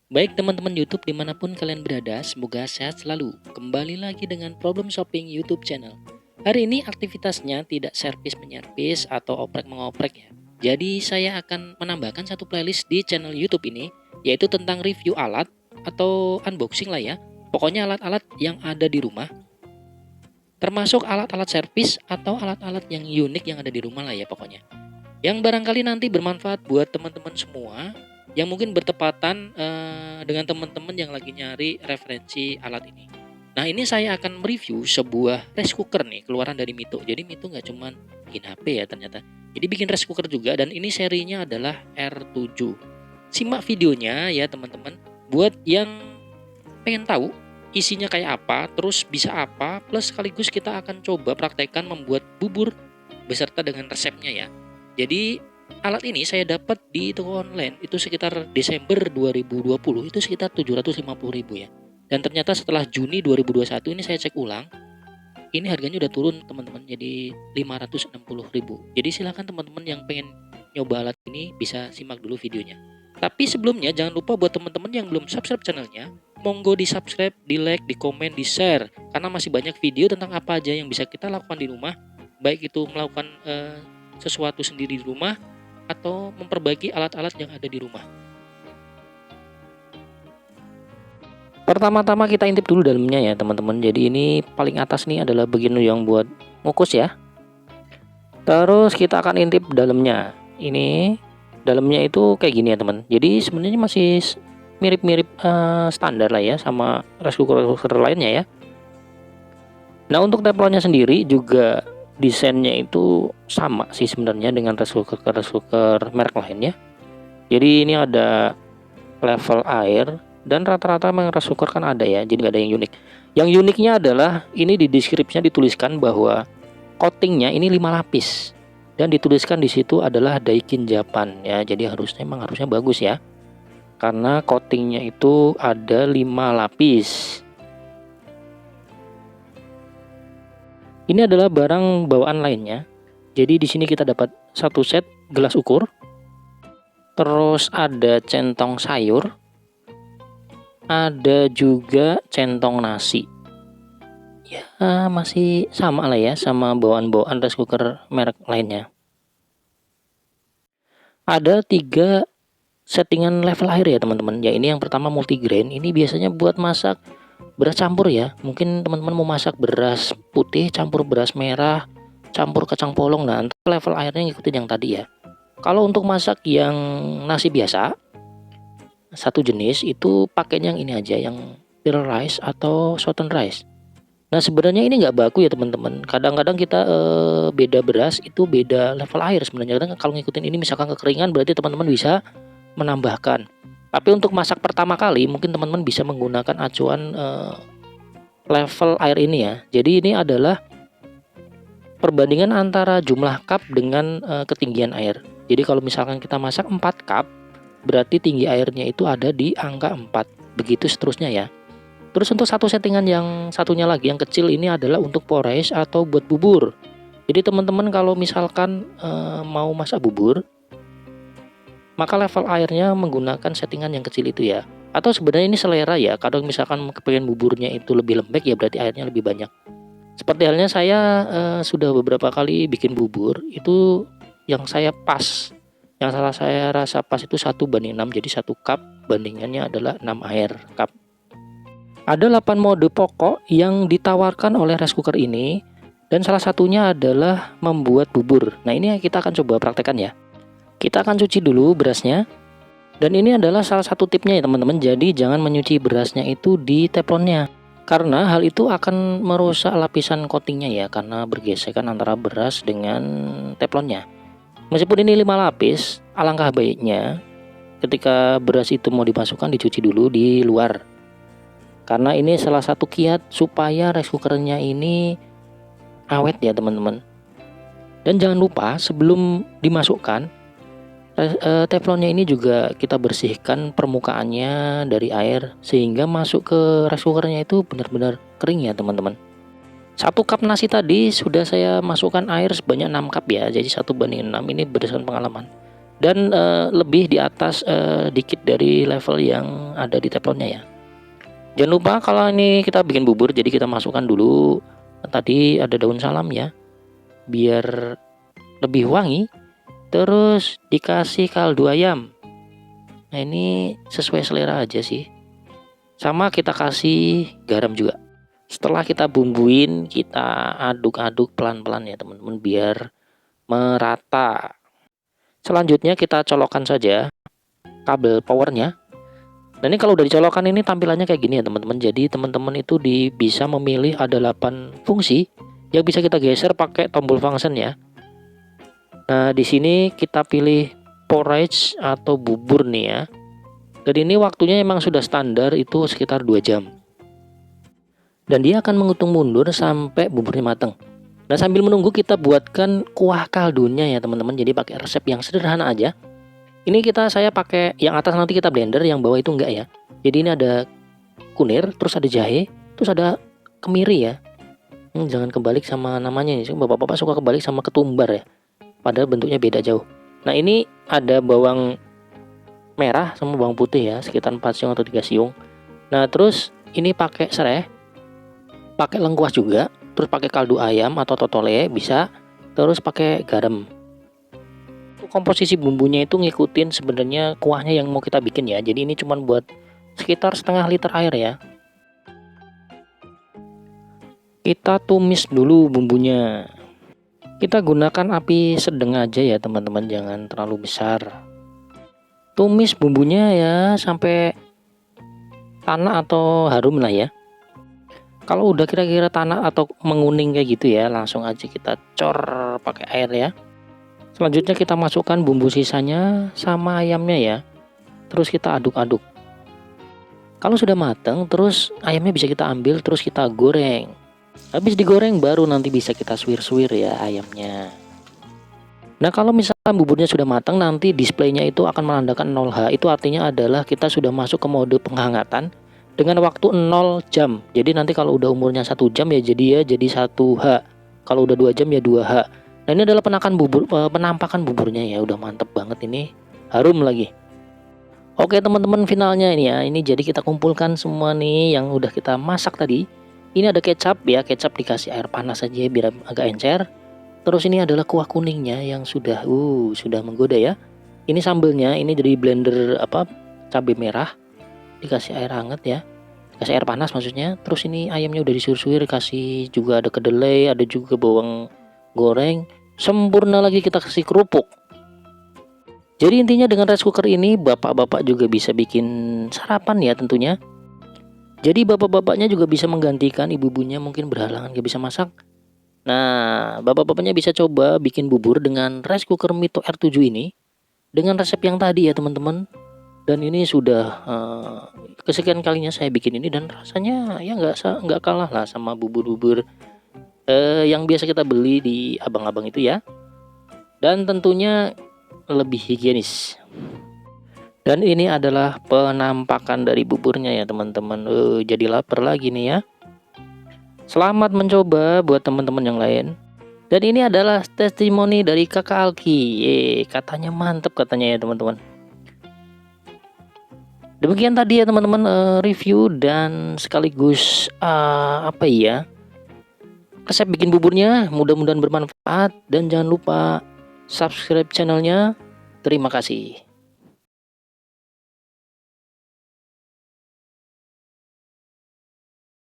Baik teman-teman YouTube dimanapun kalian berada, semoga sehat selalu. Kembali lagi dengan Problem Shopping YouTube channel. Hari ini aktivitasnya tidak servis menyervis atau oprek mengoprek ya. Jadi saya akan menambahkan satu playlist di channel YouTube ini, yaitu tentang review alat atau unboxing lah ya. Pokoknya alat-alat yang ada di rumah, termasuk alat-alat servis atau alat-alat yang unik yang ada di rumah lah ya pokoknya. Yang barangkali nanti bermanfaat buat teman-teman semua yang mungkin bertepatan dengan teman-teman yang lagi nyari referensi alat ini. Nah, ini saya akan mereview sebuah rice cooker nih, keluaran dari Mito. Jadi Mito nggak cuman bikin HP ya ternyata. Jadi bikin rice cooker juga, dan ini serinya adalah R7. Simak videonya ya teman-teman. Buat yang pengen tahu isinya kayak apa, terus bisa apa, plus sekaligus kita akan coba praktekkan membuat bubur beserta dengan resepnya ya. Jadi alat ini saya dapat di toko online itu sekitar Desember 2020, itu sekitar 750.000 ya. Dan ternyata setelah Juni 2021 ini saya cek ulang, ini harganya udah turun teman-teman, jadi 560.000. Jadi silahkan teman-teman yang pengen nyoba alat ini bisa simak dulu videonya. Tapi sebelumnya jangan lupa buat teman-teman yang belum subscribe channelnya, monggo di subscribe, di like, di komen, di share, karena masih banyak video tentang apa aja yang bisa kita lakukan di rumah, baik itu melakukan sesuatu sendiri di rumah atau memperbaiki alat-alat yang ada di rumah. Pertama-tama kita intip dulu dalamnya ya teman-teman. Jadi ini paling atas nih adalah bagian yang buat ngukus ya. Terus kita akan intip dalamnya. Ini dalamnya itu kayak gini ya teman. Jadi sebenarnya masih mirip-mirip standar lah ya sama rice cooker lainnya ya. Nah, untuk teflonnya sendiri juga desainnya itu sama sih sebenarnya dengan rice cooker merek lainnya. Jadi ini ada level air, dan rata-rata memang rice cooker kan ada ya, jadi nggak ada yang unik. Yang uniknya adalah ini di deskripsinya dituliskan bahwa coatingnya ini 5 lapis, dan dituliskan di situ adalah Daikin Japan ya. Jadi harusnya bagus ya, karena coatingnya itu ada 5 lapis. Ini adalah barang bawaan lainnya. Jadi di sini kita dapat satu set gelas ukur, terus ada centong sayur, ada juga centong nasi. Ya masih sama lah ya sama bawaan-bawaan rice cooker merek lainnya. Ada 3 settingan level air ya teman-teman. Ya ini yang pertama multigrain. Ini biasanya buat masak beras campur ya. Mungkin teman-teman mau masak beras putih campur beras merah campur kacang polong. Nah, level airnya ngikutin yang tadi ya. Kalau untuk masak yang nasi biasa satu jenis itu pakainya yang ini aja, yang pure rice atau shorten rice. Nah sebenarnya ini nggak baku ya teman-teman. Kadang-kadang kita beda beras itu beda level air sebenarnya. Kadang kalau ngikutin ini misalkan kekeringan berarti teman-teman bisa menambahkan. Tapi untuk masak pertama kali mungkin teman-teman bisa menggunakan acuan level air ini ya. Jadi ini adalah perbandingan antara jumlah cup dengan ketinggian air. Jadi kalau misalkan kita masak 4 cup, berarti tinggi airnya itu ada di angka 4. Begitu seterusnya ya. Terus untuk satu settingan yang satunya lagi yang kecil ini adalah untuk porridge atau buat bubur. Jadi teman-teman kalau misalkan mau masak bubur, maka level airnya menggunakan settingan yang kecil itu ya. Atau sebenarnya ini selera ya. Kalau misalkan kepengen buburnya itu lebih lembek ya berarti airnya lebih banyak. Seperti halnya saya sudah beberapa kali bikin bubur, itu yang saya pas, yang salah saya rasa pas itu 1:6, jadi 1 cup bandingannya adalah 6 air cup. Ada 8 mode pokok yang ditawarkan oleh rice cooker ini, dan salah satunya adalah membuat bubur. Nah ini kita akan coba praktekkan ya. Kita akan cuci dulu berasnya, dan ini adalah salah satu tipnya ya teman-teman. Jadi jangan menyuci berasnya itu di teflonnya, karena hal itu akan merusak lapisan coatingnya ya, karena bergesekan antara beras dengan teflonnya. Meskipun ini 5 lapis, alangkah baiknya ketika beras itu mau dimasukkan dicuci dulu di luar, karena ini salah satu kiat supaya rice cookernya ini awet ya teman-teman. Dan jangan lupa sebelum dimasukkan teflonnya ini juga kita bersihkan permukaannya dari air, sehingga masuk ke rice cookernya itu benar-benar kering ya teman-teman. 1 cup nasi tadi sudah saya masukkan air sebanyak 6 cup ya, jadi 1:6. Ini berdasarkan pengalaman. dan lebih di atas dikit dari level yang ada di teflonnya ya. Jangan lupa kalau ini kita bikin bubur, jadi kita masukkan dulu tadi ada daun salam ya, biar lebih wangi. Terus dikasih kaldu ayam. Nah ini sesuai selera aja sih. Sama kita kasih garam juga. Setelah kita bumbuin, kita aduk-aduk pelan-pelan ya teman-teman biar merata. Selanjutnya kita colokkan saja kabel powernya. Dan ini kalau udah dicolokkan ini tampilannya kayak gini ya teman-teman. Jadi teman-teman itu bisa memilih ada 8 fungsi yang bisa kita geser pakai tombol function ya. Nah di sini kita pilih porridge atau bubur nih ya. Dan ini waktunya emang sudah standar itu sekitar 2 jam. Dan dia akan mengutung mundur sampai buburnya matang. Nah sambil menunggu kita buatkan kuah kaldunya ya teman-teman. Jadi pakai resep yang sederhana aja. Ini saya pakai yang atas nanti kita blender, yang bawah itu enggak ya. Jadi ini ada kunir, terus ada jahe, terus ada kemiri ya. Jangan kebalik sama namanya nih. Bapak-bapak suka kebalik sama ketumbar ya. Padahal bentuknya beda jauh. Nah ini ada bawang merah sama bawang putih ya, sekitar 4 siung atau 3 siung. Nah terus ini pakai serai, pakai lengkuas juga, terus pakai kaldu ayam atau totole bisa, terus pakai garam. Komposisi bumbunya itu ngikutin sebenarnya kuahnya yang mau kita bikin ya. Jadi ini cuma buat sekitar setengah liter air ya. Kita tumis dulu bumbunya. Kita gunakan api sedang aja ya teman-teman, jangan terlalu besar. Tumis bumbunya ya sampai tanah atau harum lah ya. Kalau udah kira-kira tanah atau menguning kayak gitu ya, langsung aja kita cor pakai air ya. Selanjutnya kita masukkan bumbu sisanya sama ayamnya ya. Terus kita aduk-aduk. Kalau sudah matang, terus ayamnya bisa kita ambil, terus kita goreng. Habis digoreng baru nanti bisa kita suwir-suwir ya ayamnya. Nah kalau misalkan buburnya sudah matang, nanti displaynya itu akan menandakan 0H. Itu artinya adalah kita sudah masuk ke mode penghangatan dengan waktu 0 jam. Jadi nanti kalau udah umurnya 1 jam ya jadi 1H. Kalau udah 2 jam ya 2H. Nah ini adalah penampakan buburnya ya, udah mantep banget ini, harum lagi. Oke teman-teman, finalnya ini ya, ini jadi kita kumpulkan semua nih yang udah kita masak tadi. Ini ada kecap ya, kecap dikasih air panas aja biar agak encer. Terus ini adalah kuah kuningnya yang sudah menggoda ya. Ini sambelnya, ini dari blender cabai merah, dikasih air hangat ya, kasih air panas maksudnya. Terus ini ayamnya udah disuir-suir, kasih juga ada kedelai, ada juga bawang goreng. Sempurna lagi kita kasih kerupuk. Jadi intinya dengan rice cooker ini bapak-bapak juga bisa bikin sarapan ya tentunya. Jadi bapak-bapaknya juga bisa menggantikan ibu-ibunya mungkin berhalangan gak bisa masak. Nah bapak-bapaknya bisa coba bikin bubur dengan rice cooker Mito R7 ini, dengan resep yang tadi ya teman-teman. Dan ini sudah kesekian kalinya saya bikin ini, dan rasanya ya nggak kalah lah sama bubur-bubur yang biasa kita beli di abang-abang itu ya. Dan tentunya lebih higienis. Dan ini adalah penampakan dari buburnya ya teman-teman. Jadi lapar lagi nih ya. Selamat mencoba buat teman-teman yang lain. Dan ini adalah testimoni dari Kakak Alki. Katanya mantep katanya ya teman-teman. Demikian tadi ya teman-teman review dan sekaligus resep bikin buburnya. Mudah-mudahan bermanfaat dan jangan lupa subscribe channelnya. Terima kasih.